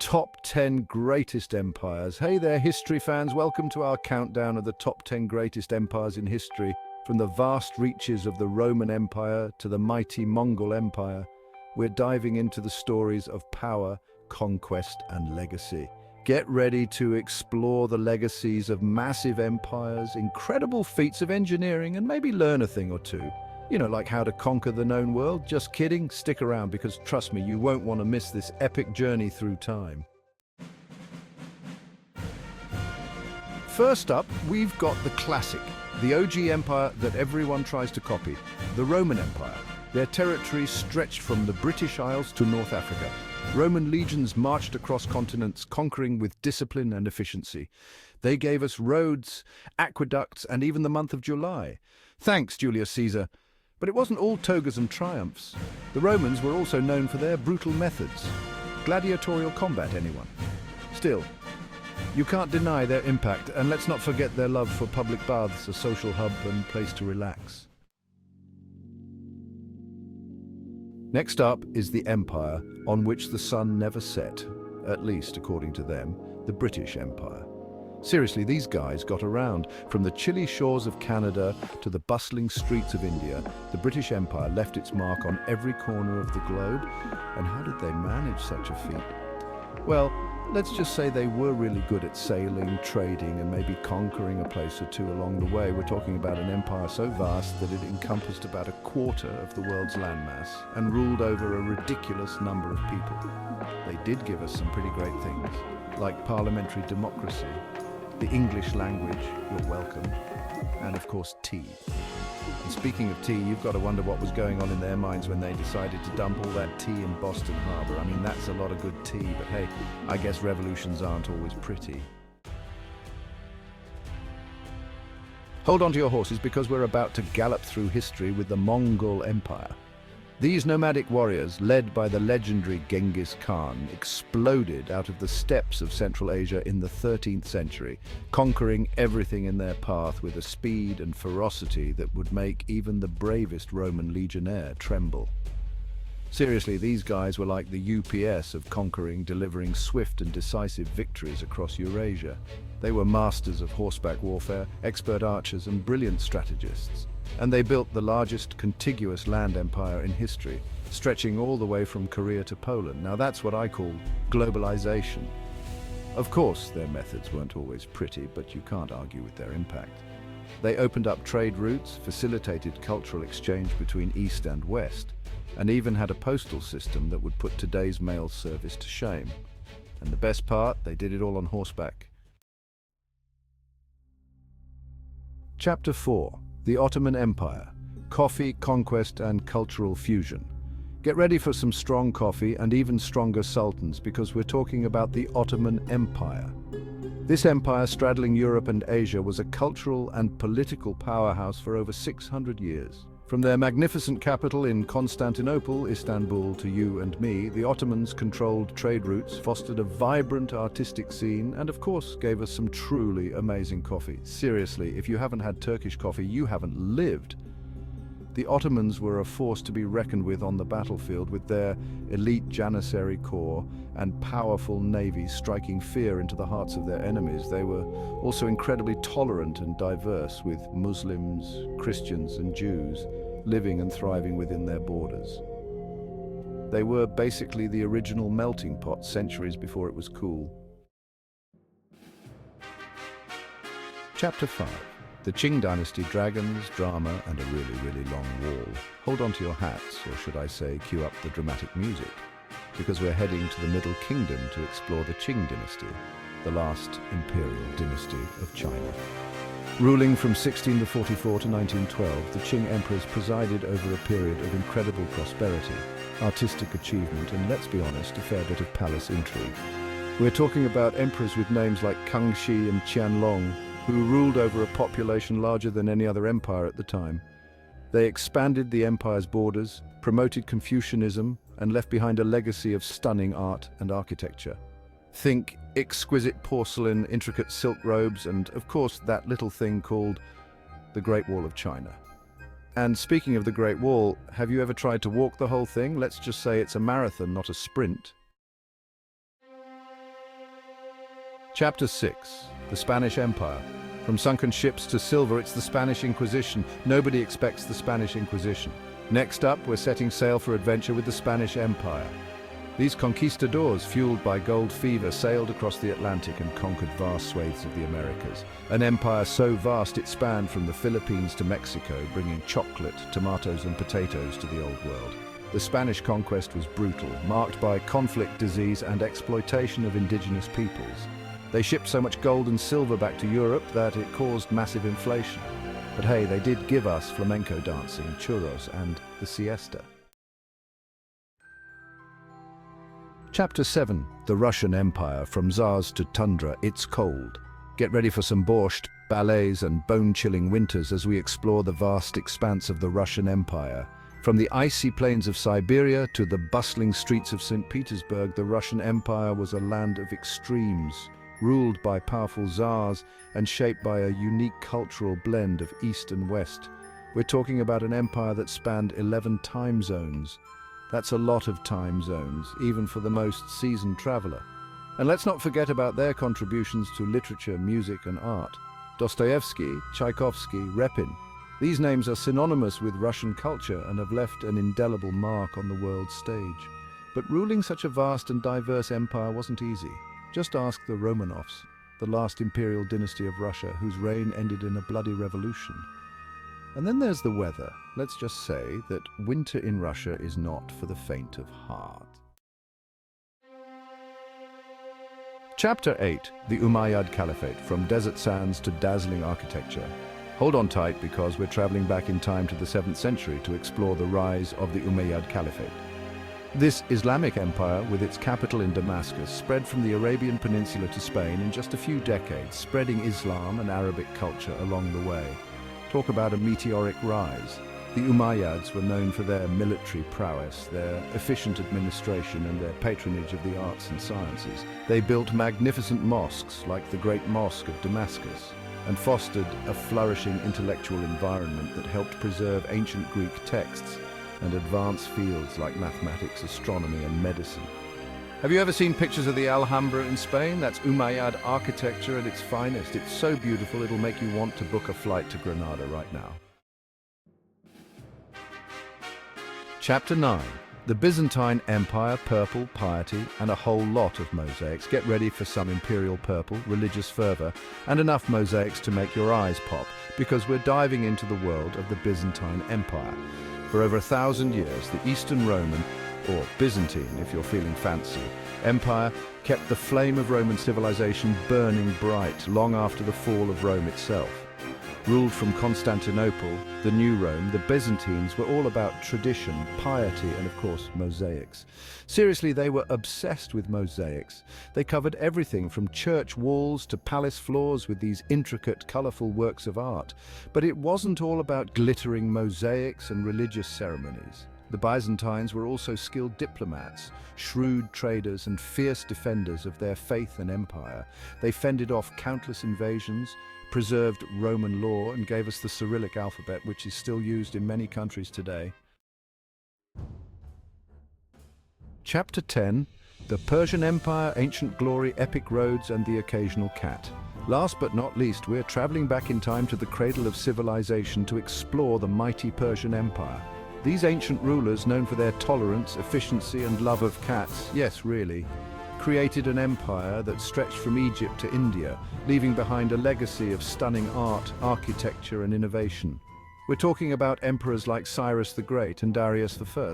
Top 10 greatest empires. Hey there, history fans. Welcome to our countdown of the top 10 greatest empires in history. From the vast reaches of the Roman Empire to the mighty Mongol Empire, we're diving into the stories of power, conquest, and legacy. Get ready to explore the legacies of massive empires, incredible feats of engineering, and maybe learn a thing or two. You know, like how to conquer the known world. Just kidding. Stick around because trust me, you won't want to miss this epic journey through time. First up, we've got the classic, the OG empire that everyone tries to copy, the Roman Empire. Their territory stretched from the British Isles to North Africa. Roman legions marched across continents, conquering with discipline and efficiency. They gave us roads, aqueducts, and even the month of July. Thanks, Julius Caesar. But it wasn't all togas and triumphs. The Romans were also known for their brutal methods. Gladiatorial combat, anyone? Still, you can't deny their impact, and let's not forget their love for public baths, a social hub and place to relax. Next up is the empire on which the sun never set, at least according to them, the British Empire. Seriously, these guys got around. From the chilly shores of Canada to the bustling streets of India, the British Empire left its mark on every corner of the globe. And how did they manage such a feat? Well, let's just say they were really good at sailing, trading, and maybe conquering a place or two along the way. We're talking about an empire so vast that it encompassed about a quarter of the world's landmass and ruled over a ridiculous number of people. They did give us some pretty great things, like parliamentary democracy, the English language, you're welcome, and of course tea. And speaking of tea, you've got to wonder what was going on in their minds when they decided to dump all that tea in Boston Harbor. I mean, that's a lot of good tea, but hey, I guess revolutions aren't always pretty. Hold on to your horses because we're about to gallop through history with the Mongol Empire. These nomadic warriors, led by the legendary Genghis Khan, exploded out of the steppes of Central Asia in the 13th century, conquering everything in their path with a speed and ferocity that would make even the bravest Roman legionnaire tremble. Seriously, these guys were like the UPS of conquering, delivering swift and decisive victories across Eurasia. They were masters of horseback warfare, expert archers, and brilliant strategists. And they built the largest contiguous land empire in history, stretching all the way from Korea to Poland. Now that's what I call globalization. Of course, their methods weren't always pretty, but you can't argue with their impact. They opened up trade routes, facilitated cultural exchange between East and West, and even had a postal system that would put today's mail service to shame. And the best part, they did it all on horseback. Chapter 4. The Ottoman Empire, coffee, conquest, and cultural fusion. Get ready for some strong coffee and even stronger sultans because we're talking about the Ottoman Empire. This empire straddling Europe and Asia was a cultural and political powerhouse for over 600 years. From their magnificent capital in Constantinople, Istanbul, to you and me, the Ottomans controlled trade routes, fostered a vibrant artistic scene, and of course gave us some truly amazing coffee. Seriously, if you haven't had Turkish coffee, you haven't lived. The Ottomans were a force to be reckoned with on the battlefield, with their elite Janissary corps and powerful navies striking fear into the hearts of their enemies. They were also incredibly tolerant and diverse, with Muslims, Christians, and Jews living and thriving within their borders. They were basically the original melting pot centuries before it was cool. Chapter 5. The Qing Dynasty, dragons, drama, and a really long wall. Hold on to your hats, or should I say, cue up the dramatic music, because we're heading to the Middle Kingdom to explore the Qing Dynasty, the last imperial dynasty of China. Ruling from 1644 to 1912, the Qing emperors presided over a period of incredible prosperity, artistic achievement, and let's be honest, a fair bit of palace intrigue. We're talking about emperors with names like Kangxi and Qianlong, who ruled over a population larger than any other empire at the time. They expanded the empire's borders, promoted Confucianism, and left behind a legacy of stunning art and architecture. Think exquisite porcelain, intricate silk robes, and of course that little thing called the Great Wall of China. And speaking of the Great Wall, have you ever tried to walk the whole thing? Let's just say it's a marathon, not a sprint. Chapter 6. The Spanish Empire. From sunken ships to silver, it's the Spanish Inquisition. Nobody expects the Spanish Inquisition. Next up, we're setting sail for adventure with the Spanish Empire. These conquistadors, fueled by gold fever, sailed across the Atlantic and conquered vast swathes of the Americas. An empire so vast it spanned from the Philippines to Mexico, bringing chocolate, tomatoes and potatoes to the Old World. The Spanish conquest was brutal, marked by conflict, disease and exploitation of indigenous peoples. They shipped so much gold and silver back to Europe that it caused massive inflation. But hey, they did give us flamenco dancing, churros and the siesta. Chapter 7. The Russian Empire. From Tsars to Tundra, it's cold. Get ready for some borscht, ballets and bone-chilling winters as we explore the vast expanse of the Russian Empire. From the icy plains of Siberia to the bustling streets of St. Petersburg, the Russian Empire was a land of extremes, ruled by powerful Tsars and shaped by a unique cultural blend of East and West. We're talking about an empire that spanned 11 time zones. That's a lot of time zones, even for the most seasoned traveler. And let's not forget about their contributions to literature, music and art. Dostoevsky, Tchaikovsky, Repin. These names are synonymous with Russian culture and have left an indelible mark on the world stage. But ruling such a vast and diverse empire wasn't easy. Just ask the Romanovs, the last imperial dynasty of Russia, whose reign ended in a bloody revolution. And then there's the weather. Let's just say that winter in Russia is not for the faint of heart. Chapter 8. The Umayyad Caliphate. From desert sands to dazzling architecture. Hold on tight because we're traveling back in time to the 7th century to explore the rise of the Umayyad Caliphate. This Islamic empire, with its capital in Damascus, spread from the Arabian Peninsula to Spain in just a few decades, spreading Islam and Arabic culture along the way. Talk about a meteoric rise. The Umayyads were known for their military prowess, their efficient administration and their patronage of the arts and sciences. They built magnificent mosques like the Great Mosque of Damascus and fostered a flourishing intellectual environment that helped preserve ancient Greek texts and advance fields like mathematics, astronomy and medicine. Have you ever seen pictures of the Alhambra in Spain? That's Umayyad architecture at its finest. It's so beautiful it'll make you want to book a flight to Granada right now. Chapter 9. The Byzantine Empire, purple, piety, and a whole lot of mosaics. Get ready for some imperial purple, religious fervor, and enough mosaics to make your eyes pop, because we're diving into the world of the Byzantine Empire. For over 1,000 years, the Eastern Roman, or Byzantine if you're feeling fancy, Empire kept the flame of Roman civilization burning bright long after the fall of Rome itself. Ruled from Constantinople, the New Rome, the Byzantines were all about tradition, piety, and of course, mosaics. Seriously, they were obsessed with mosaics. They covered everything from church walls to palace floors with these intricate, colorful works of art. But it wasn't all about glittering mosaics and religious ceremonies. The Byzantines were also skilled diplomats, shrewd traders, and fierce defenders of their faith and empire. They fended off countless invasions, preserved Roman law, and gave us the Cyrillic alphabet, which is still used in many countries today. Chapter 10. The Persian Empire, Ancient Glory, Epic Roads, and the Occasional Cat. Last but not least, we're traveling back in time to the cradle of civilization to explore the mighty Persian Empire. These ancient rulers, known for their tolerance, efficiency, and love of cats, yes, really, created an empire that stretched from Egypt to India, leaving behind a legacy of stunning art, architecture, and innovation. We're talking about emperors like Cyrus the Great and Darius I,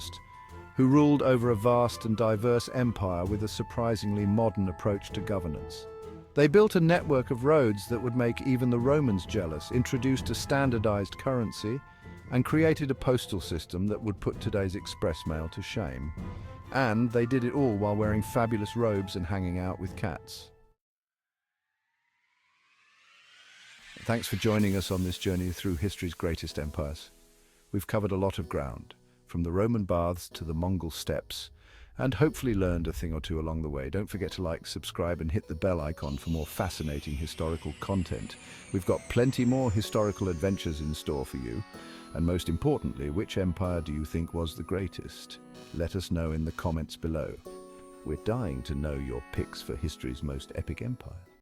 who ruled over a vast and diverse empire with a surprisingly modern approach to governance. They built a network of roads that would make even the Romans jealous, introduced a standardized currency, and created a postal system that would put today's express mail to shame. And they did it all while wearing fabulous robes and hanging out with cats. Thanks for joining us on this journey through history's greatest empires. We've covered a lot of ground, from the Roman baths to the Mongol steppes, and hopefully learned a thing or two along the way. Don't forget to like, subscribe, and hit the bell icon for more fascinating historical content. We've got plenty more historical adventures in store for you. And most importantly, which empire do you think was the greatest? Let us know in the comments below. We're dying to know your picks for history's most epic empire.